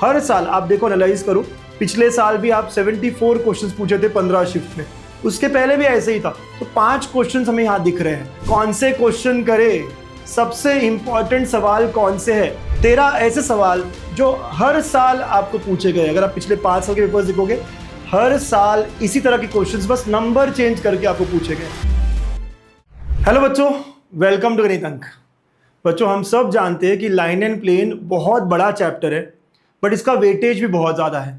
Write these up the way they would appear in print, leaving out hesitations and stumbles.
हर साल आप देखो, एनालाइज करो, पिछले साल भी आप 74 क्वेश्चंस पूछे थे 15 शिफ्ट में, उसके पहले भी ऐसे ही था। तो 5 क्वेश्चंस हमें यहाँ दिख रहे हैं। कौन से क्वेश्चन करे, सबसे इंपॉर्टेंट सवाल कौन से है? 13 ऐसे सवाल जो हर साल आपको पूछे गए। अगर आप पिछले 5 साल के पेपर्स देखोगे, हर साल इसी तरह के क्वेश्चंस, बस नंबर चेंज करके आपको पूछे गए। हेलो बच्चों, वेलकम टू गणित अंक। बच्चों, हम सब जानते हैं कि लाइन एंड प्लेन बहुत बड़ा चैप्टर है, बट इसका वेटेज भी बहुत ज़्यादा है।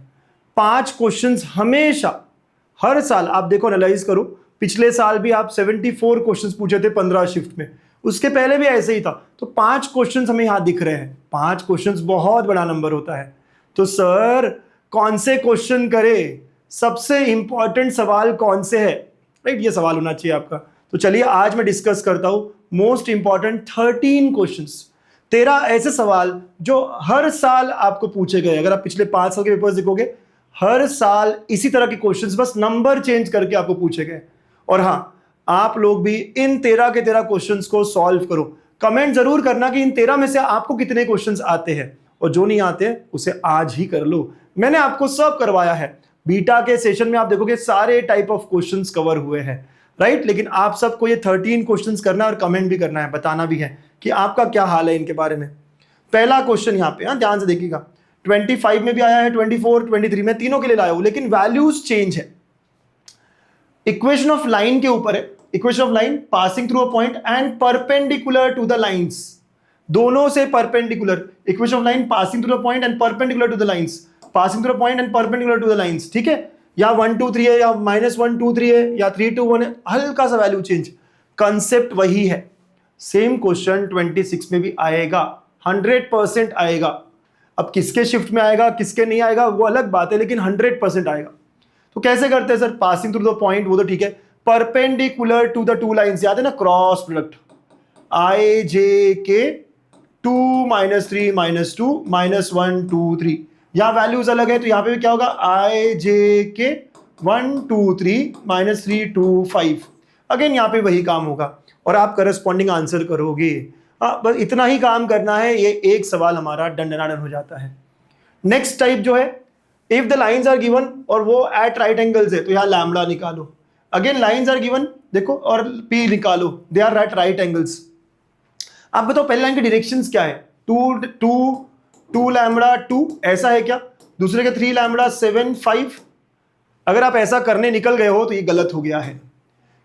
5 क्वेश्चंस हमेशा, हर साल आप देखो, एनालाइज करो, पिछले साल भी आप 74 क्वेश्चंस पूछे थे 15 शिफ्ट में, उसके पहले भी ऐसे ही था। तो 5 क्वेश्चंस हमें यहाँ दिख रहे हैं। 5 क्वेश्चंस बहुत बड़ा नंबर होता है। तो सर, कौन से क्वेश्चन करे, सबसे इंपॉर्टेंट सवाल कौन से है? राइट, ये सवाल होना चाहिए आपका। तो चलिए आज मैं डिस्कस करता हूं मोस्ट इंपॉर्टेंट 13 क्वेश्चंस, 13 ऐसे सवाल जो हर साल आपको पूछे गए। अगर आप पिछले 5 साल के पेपर्स देखोगे, हर साल इसी तरह के क्वेश्चंस, बस नंबर चेंज करके आपको पूछे गए। और हाँ, आप लोग भी इन 13 के 13 क्वेश्चंस को सॉल्व करो। कमेंट जरूर करना कि इन 13 में से आपको कितने क्वेश्चंस आते हैं, और जो नहीं आते उसे आज ही कर लो। मैंने आपको सब करवाया है। बीटा के सेशन में आप देखोगे सारे टाइप ऑफ क्वेश्चंस कवर हुए हैं, राइट। लेकिन आप सबको ये 13 क्वेश्चंस करना है और कमेंट भी करना है, बताना भी है कि आपका क्या हाल है इनके बारे में। पहला क्वेश्चन यहाँ पे, ध्यान से देखिएगा, 25 में भी आया है, 24, 23 में, तीनों के लिए लाया हूं, लेकिन वैल्यूज चेंज है। इक्वेशन ऑफ लाइन के ऊपर है। Equation of line passing through a point and perpendicular to the lines, दोनों से perpendicular. Equation of line passing through a point and perpendicular to the lines, passing through a point and perpendicular to the lines, ठीक है। या 1 2 3 है, या -1 2 3 है, या 3 2 1 है, हल्का सा वैल्यू चेंज, कंसेप्ट वही है। सेम क्वेश्चन 26 में भी आएगा, 100% आएगा। अब किसके शिफ्ट में आएगा, किसके नहीं आएगा, वो अलग बात है, लेकिन 100% आएगा। तो कैसे करते हैं sir? Passing through the point, वो तो ठीक है। Perpendicular to the two lines, याद है ना, cross product, I J K 2 -3 -2 -1 2 3, यहाँ वैल्यूज अलग है, तो यहाँ पे भी क्या होगा, I J K 1 2 3 -3 2 5। अगेन यहाँ पे वही काम होगा और आप करस्पॉन्डिंग आंसर करोगे। बस इतना ही काम करना है, ये एक सवाल हमारा डन हो जाता है। नेक्स्ट टाइप जो है, if the lines are given और वो एट राइट एंगल्स है, तो यहाँ लैम्बडा निकालो। अगेन लाइंस आर गिवन, देखो, और P निकालो, they are at right angles. आप बताओ पहली लाइन की डायरेक्शंस क्या है? 2 लैम्बडा 2, ऐसा है क्या? दूसरे के 3 लैम्बडा 7 5। अगर आप ऐसा करने निकल गए हो तो ये गलत हो गया है,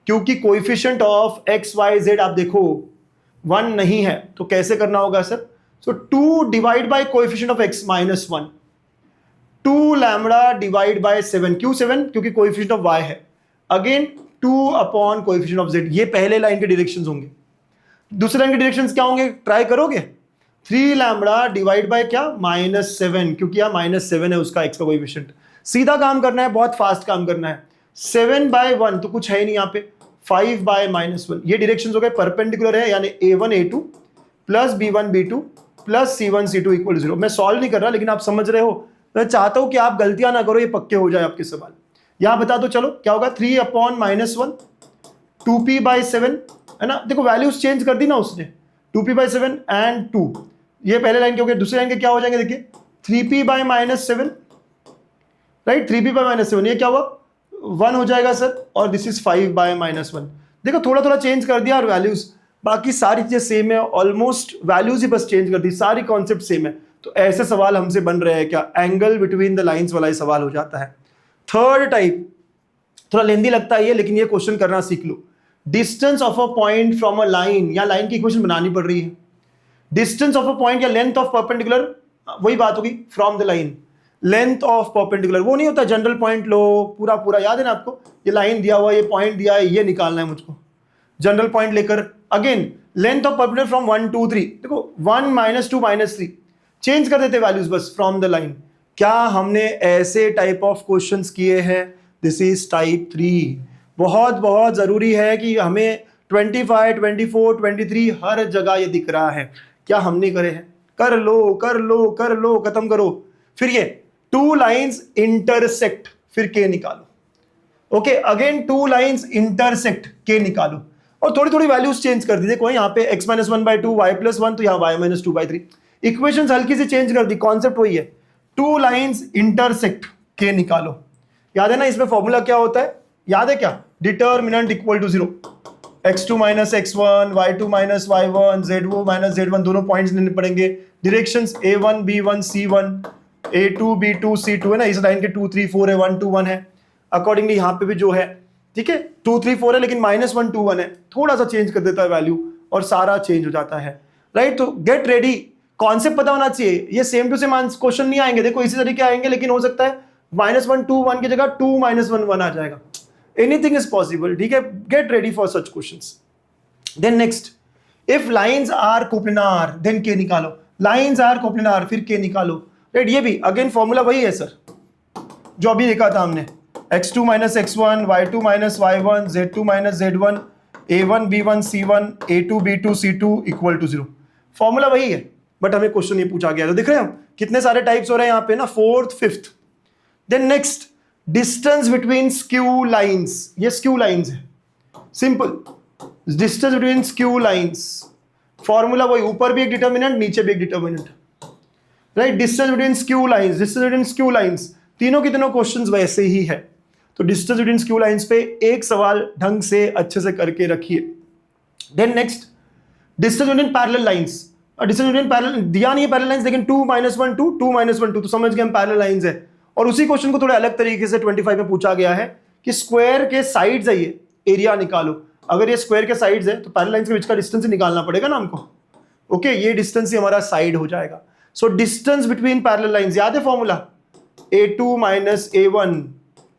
क्योंकि coefficient of x y z आप देखो 1 नहीं है। तो कैसे करना होगा sir? So 2 divide by coefficient of x -1, 2 lambda divide by 7। क्यों 7? क्योंकि कोएफिशिएंट ऑफ y है। Again 2 upon coefficient of z। ये पहले लाइन के डायरेक्शंस होंगे। दूसरे लाइन के डायरेक्शंस क्या होंगे, ट्राई करोगे? 3 लैम्बडा डिवाइड बाय क्या, -7, क्योंकि यहाँ -7 है उसका x का कोएफिशिएंट। सीधा काम करना है, बहुत फास्ट काम करना है। 7/1 तो कुछ है ही नहीं यहाँ पे, 5/-1। ये डायरेक्शंस हो गए, परपेंडिकुलर है, यानी A1 A2 plus B1 B2 plus C1 C2 = 0। मैं सॉल्व नहीं कर रहा, लेकिन आप समझ रहे हो। मैं चाहता हूं कि आप गलतियां ना करो, ये पक्के हो जाए आपके सवाल। यहां बता दो, चलो क्या होगा, 3/-1 2p/7, है ना। देखो वैल्यूज चेंज कर दी ना उसने, 2p/7 एंड 2। ये पहले लाइन के हो गए। दूसरे लाइन के क्या हो जाएंगे, देखिए 3p/-7, राइट, 3p/-7, ये क्या हुआ, 1 हो जाएगा सर, और दिस इज 5/-1। देखो थोड़ा थोड़ा चेंज कर दिया और वैल्यूज, बाकी सारी चीजें सेम है, ऑलमोस्ट वैल्यूज ही बस चेंज कर दी, सारी कॉन्सेप्ट सेम है। तो ऐसे सवाल हमसे बन रहे हैं क्या, एंगल बिटवीन द लाइंस वाला सवाल हो जाता है। थर्ड टाइप थोड़ा लेंदी लगता है ये, लेकिन ये क्वेश्चन करना सीख लो। Distance of a point from a line, या लाइन की इक्वेशन बनानी पड़ रही है। डिस्टेंस ऑफ अ पॉइंट या लेंथ ऑफ परपेंडिकुलर, वही बात होगी, from the line. Length of perpendicular वो नहीं होता जनरल पॉइंट लो, पूरा पूरा याद है ना आपको, ये लाइन दिया हुआ, ये पॉइंट दिया है, ये निकालना है मुझको, जनरल पॉइंट लेकर। Again length of perpendicular from 1 2 3, देखो 1 -2 -3, चेंज कर देते वैल्यूज बस फ्रॉम द लाइन। क्या हमने ऐसे टाइप ऑफ क्वेश्चंस किए हैं? This is type 3। बहुत बहुत जरूरी है कि हमें 25 24 23 हर जगह ये दिख रहा है। क्या हमने करे हैं? कर लो कर लो कर लो, खत्म करो। फिर ये 2 लाइंस इंटरसेक्ट, फिर के निकालो। ओके, अगेन 2 लाइंस इंटरसेक्ट, के निकालो, और थोड़ी थोड़ी वैल्यूज चेंज कर दी। देखो यहाँ पे x -1/2 y +1, तो यहाँ y -2/3। इक्वेशंस हल्की सी चेंज कर दी, कॉन्सेप्ट वही है। टू लाइंस इंटरसेक्ट के निकालो। याद है ना इसमें फॉर्मूला क्या होता है, याद है क्या, determinant equal to 0, x2 minus x1, y2 minus y1, z2 minus z1, दोनों पॉइंट्स लेने पड़ेंगे। Directions a1 b1 c1, a2 b2 c2 है ना, इस लाइन के 2 3 4 है, 1 2 1 है। अकॉर्डिंगली यहाँ पे भी जो है, ठीक है, 2 3 4 है लेकिन -1 2 1 है, थोड़ा सा चेंज कर देता है वैल्यू और सारा चेंज हो जाता है, राइट। तो गेट रेडी, कॉन्सेप्ट पता होना चाहिए। ये सेम टू सेम क्वेश्चन नहीं आएंगे, देखो इसी तरीके आएंगे, लेकिन हो सकता है -1 2 1 की जगह 2 -1 1 आ जाएगा। एनीथिंग इज पॉसिबल, ठीक है। Get ready for such questions. Then next, if lines are coplanar then K निकालो। लाइंस आर कोप्लिनार फिर के निकालो, राइट। ये भी अगेन फॉर्मूला वही है सर जो अभी देखा था हमने, x2 minus x1, y2 minus y1, z2 minus z1, a1 b1 c1, a2 b2 c2 equal to 0। Formula वही है, बट हमें क्वेश्चन ये पूछा गया। तो दिख रहे हैं हम कितने सारे टाइप्स हो रहे हैं यहाँ पे ना, 4th 5th। Then next, distance between skew lines. ये स्क्यू लाइंस है, simple. Distance between skew lines, formula वही, ऊपर भी एक डिटर्मिनेंट नीचे भी एक determinant, right. Distance between skew lines, distance between skew lines, तीनों के तीनों क्वेश्चंस वैसे ही है। तो डिस्टेंस बिटवीन स्क्यू लाइंस पे एक सवाल ढंग से अच्छे से करके रखिए। Then next, distance between parallel lines. Distance between parallel दिया नहीं है पैरेलल लाइंस, लेकिन 2 -1 2 2 -1 2, तो समझ गए हम पैरेलल लाइंस है। और उसी क्वेश्चन को थोड़े अलग तरीके से 25 में पूछा गया है कि स्क्वायर के साइड्स है, ये एरिया निकालो। अगर ये स्क्वायर के साइड्स है तो पैरेलल लाइंस के बीच का डिस्टेंस निकालना पड़ेगा ना हमको। ओके, ये डिस्टेंस ही हमारा साइड हो जाएगा। So distance between parallel lines, याद है formula, a2 minus a1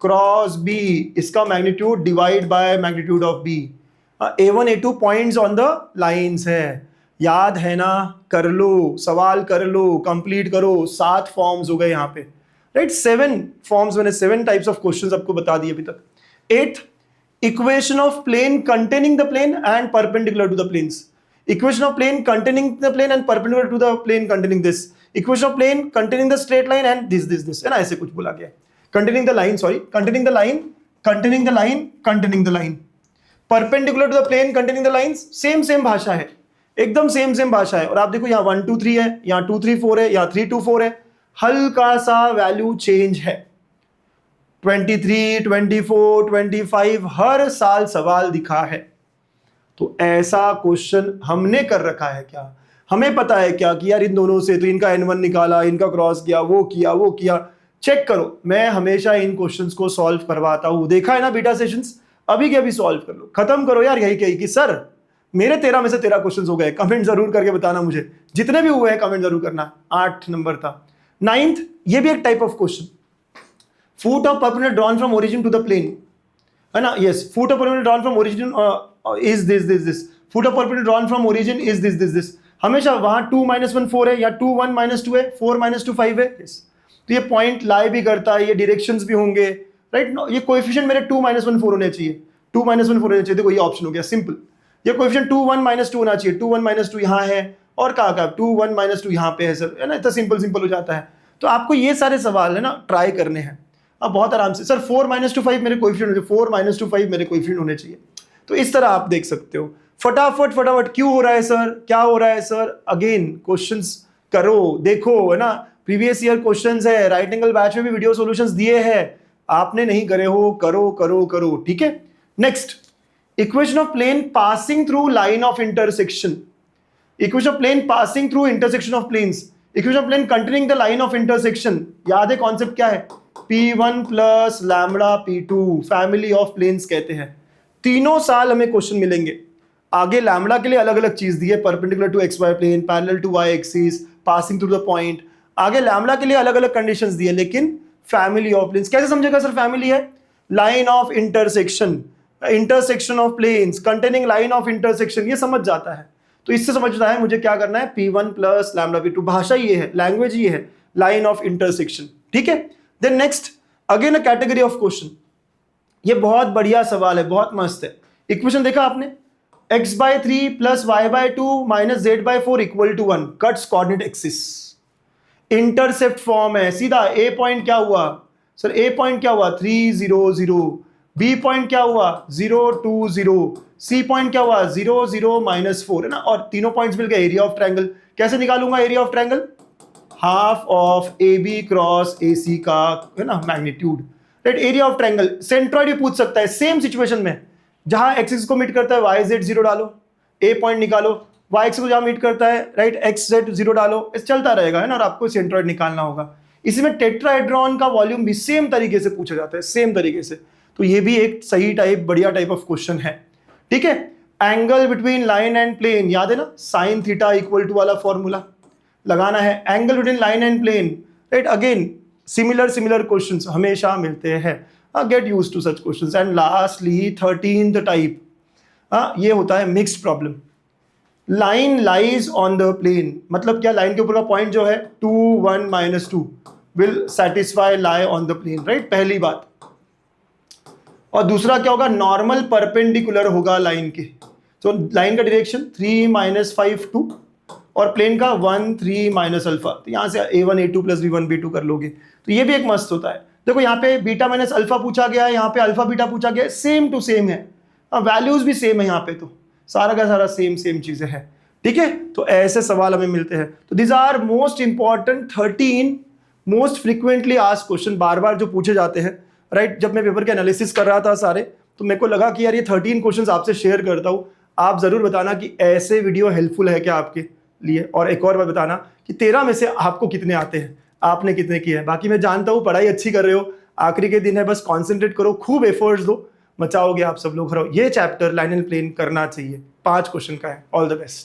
cross b, इसका magnitude divide by magnitude of b। a1 a2 points on the lines है, याद है ना, कर लो, सवाल कर लो, कंप्लीट करो। 7 फॉर्म्स हो गए यहाँ पे, राइट। 7 फॉर्म्स, मैंने 7 टाइप्स ऑफ क्वेश्चंस आपको बता दिए अभी तक। 8th, equation of plane containing the plane and perpendicular to the planes. Equation of plane containing the plane and perpendicular to the plane containing this. Equation of plane containing the straight line and this है ना, ऐसे कुछ बोला गया। Containing the line, sorry, containing the line, containing the line, containing the line, perpendicular to the plane containing the lines. Same भाषा है, एकदम same भाषा है। और आप देखो यहाँ 1 2 3 है, यहाँ 2 3 4 है, यहाँ 3 2 4 है, हल्का सा वैल्यू चेंज है। 23 24 25 हर साल सवाल दिखा है। तो ऐसा क्वेश्चन हमने कर रखा है क्या, हमें पता है क्या कि यार इन दोनों से तो इनका n1 निकाला, इनका क्रॉस किया, वो किया, चेक करो। मैं हमेशा इन क्वेश्चंस को सॉल्व करवाता हूं, देखा है ना बीटा सेशंस, अभी के अभी सॉल्व कर लो, खत्म करो यार यही कही कि सर मेरे 13 में से 13 क्वेश्चन हो गए। कमेंट जरूर करके बताना मुझे, जितने भी हुए हैं कमेंट जरूर करना। 8 नंबर था। 9th, ये भी एक type of question, foot of perpendicular drawn from origin to the plane, है ना। Yes, foot of perpendicular drawn from origin is this, foot of perpendicular drawn from origin is this. हमेशा वहां 2 -1 4 है, या 2 1 -2 है, 4 -2 5 है। yes. तो ये पॉइंट लाई भी करता है, ये डायरेक्शंस भी होंगे, राइट। ये कोएफिशिएंट मेरे 2 -1 4 होने चाहिए, 2 -1 4 होने चाहिए। देखो ये ऑप्शन हो गया सिंपल। ये कोएफिशिएंट 2 1 -2 होना चाहिए, 2 1 -2 यहाँ है, और कहाँ 2 1 -2 यहाँ पे है सर, है ना। इतना सिंपल हो जाता है। तो आपको ये सारे सवाल है ना ट्राई करने हैं अब बहुत आराम से। सर 4 -2 5 मेरे कोएफिशिएंट होने चाहिए, 4 -2 5 मेरे कोएफिशिएंट होने चाहिए। तो इस तरह आप देख सकते हो। फटाफट क्यों हो रहा है सर, क्या हो रहा है सर, अगेन क्वेश्चंस करो, देखो, है ना। प्रीवियस ईयर क्वेश्चंस है, राइट एंगल बैच में भी वीडियो सॉल्यूशंस दिए हैं, आपने नहीं करे हो, करो, ठीक है। Next, equation of plane passing through line of intersection. Equation of plane passing through intersection of planes. Equation of plane containing the line of intersection. याद है कॉन्सेप्ट क्या है, P1 plus lambda P2, family of planes कहते हैं। तीनों साल हमें question मिलेंगे। आगे लैम्बडा के लिए अलग अलग चीज दी है, perpendicular to XY plane, parallel to Y axis, passing through the point. आगे लैम्बडा के लिए अलग अलग कंडीशंस दी है, लेकिन फैमिली ऑफ प्लेन्स कैसे समझेगा सर, फैमिली है line of intersection, intersection of planes containing line of intersection, ये समझ जाता है। तो इससे समझता है मुझे क्या करना है, P1 प्लस लैम्बडा P2, भाषा ये है, लैंग्वेज ये है, लाइन ऑफ इंटरसेक्शन, ठीक है। Then next, again a category of question, ये बहुत बढ़िया सवाल है, बहुत मस्त है। इक्वेशन देखा आपने, x/3 plus y/2 minus z/4 equal to 1, cuts coordinate axis. Intercept form है, सीधा ए पॉइंट क्या हुआ सर, ए पॉइंट क्या हुआ 3 0 0, बी पॉइंट क्या हुआ 0 2 0, सी पॉइंट क्या हुआ 0 0 -4, है ना। और तीनों पॉइंट्स मिल गए, एरिया ऑफ ट्रायंगल। कैसे निकालूंगा area of triangle, half of A B cross A C का, है ना, magnitude, right. Area of triangle, centroid भी पूछ सकता है सेम सिचुएशन में, जहां एक्सिस को मीट करता है वाई जेड जीरो डालो, ए पॉइंट निकालो, वाई एक्स को जहां मीट करता है राइट एक्स जेड जीरो डालो, इस चलता रहेगा, है ना, और आपको सेंट्रॉइड निकालना होगा। इसी में टेट्राहेड्रॉन का वॉल्यूम भी सेम तरीके से पूछा जाता है, सेम तरीके से। तो ये भी एक सही टाइप, बढ़िया टाइप ऑफ क्वेश्चन है, ठीक है। Angle between line and plane, याद है ना, साइन थीटा इक्वल टू वाला फॉर्मूला लगाना है। Angle between line and plane, right, again similar questions हमेशा मिलते हैं, get used to such questions. And lastly 13th type, ये होता है mixed problem. Line lies on the plane, मतलब क्या, लाइन के ऊपर का पॉइंट जो है 2 1 -2 will satisfy lie on the plane, right, पहली बात। और दूसरा क्या होगा, नॉर्मल परपेंडिकुलर होगा लाइन के, तो लाइन का डायरेक्शन 3 -5 2 और प्लेन का 1 3 - अल्फा, तो यहाँ से a1 a2 + b1 b2 कर लोगे, तो ये भी एक मस्त होता है। देखो यहाँ पे बीटा माइनस अल्फा पूछा गया है, यहाँ पे अल्फा बीटा पूछा गया है, सेम टू सेम है, वैल्यूज भी सेम है यहाँ पे, तो सारा का सारा सेम चीजें हैं, ठीक है। तो ऐसे सवाल हमें मिलते हैं। तो this are most important 13 most frequently asked question, बार बार जो पूछे जाते हैं, राइट। जब मैं पेपर के एनालिसिस कर रहा था सारे, तो मेरे को लगा कि यार ये 13 क्वेश्चंस आपसे शेयर करता हूँ, आप जरूर बताना कि ऐसे वीडियो हेल्पफुल है क्या आपके लिए। और एक और बात बताना कि 13 में से आपको कितने आते हैं, आपने कितने किए हैं। बाकी मैं जानता हूँ पढ़ाई अच्छी कर रहे हो, आखिरी के दिन है, बस कॉन्सेंट्रेट करो, खूब एफर्ट्स दो, मचाओगे आप सब लोग। ये चैप्टर लाइन एंड प्लेन करना चाहिए, 5 क्वेश्चन का है। All the best.